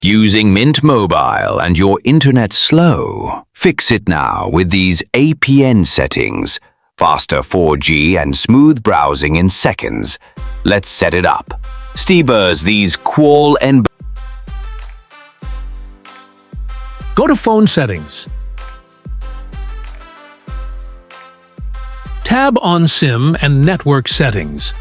Using Mint Mobile and your internet slow? Fix it now with these APN settings. Faster 4G and smooth browsing in seconds. Let's set it up. Stebers these qual and... Go to Phone Settings. Tab on SIM and Network Settings.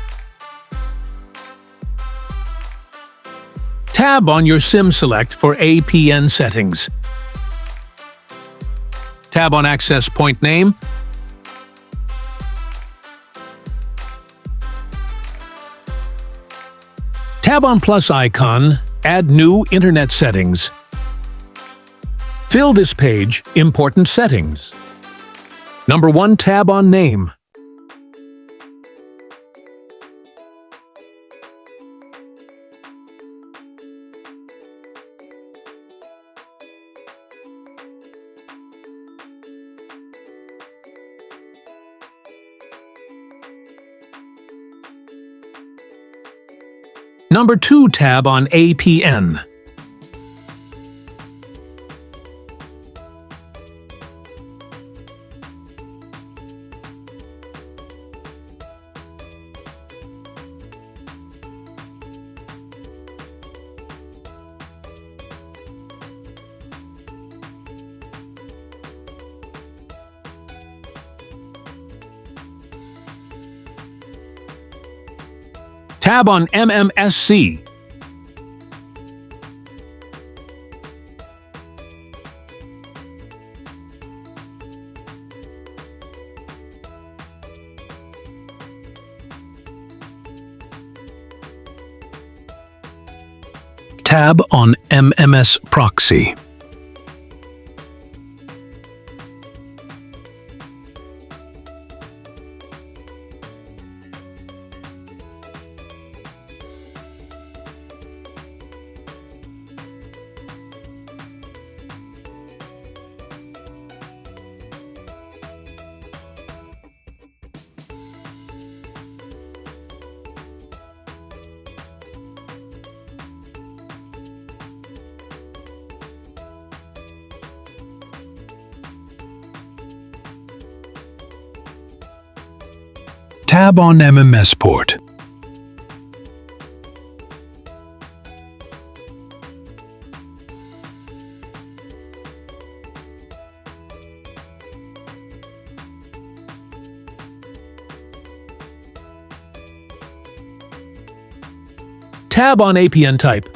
Tab on your SIM select for APN settings. Tab on Access Point Name. Tab on plus icon, add new Internet settings. Fill this page, Important Settings. Number 1 tab on Name. Number 2 tab on APN. Tab on MMSC. Tab on MMS Proxy. Tab on MMS port. Tab on APN type.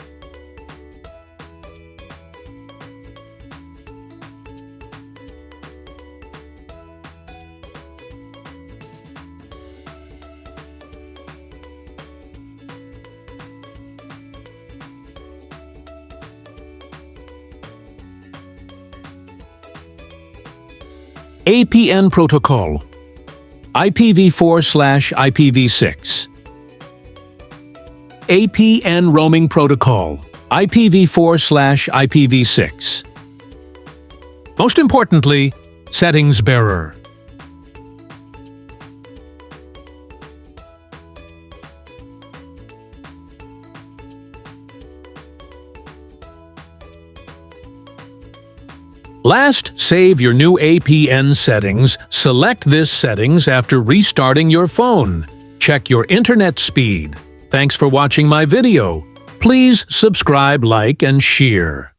APN protocol, IPv4/IPv6. APN roaming protocol, IPv4/IPv6. Most importantly, settings bearer. Last, save your new APN settings. Select this settings after restarting your phone. Check your internet speed. Thanks for watching my video. Please subscribe, like, and share.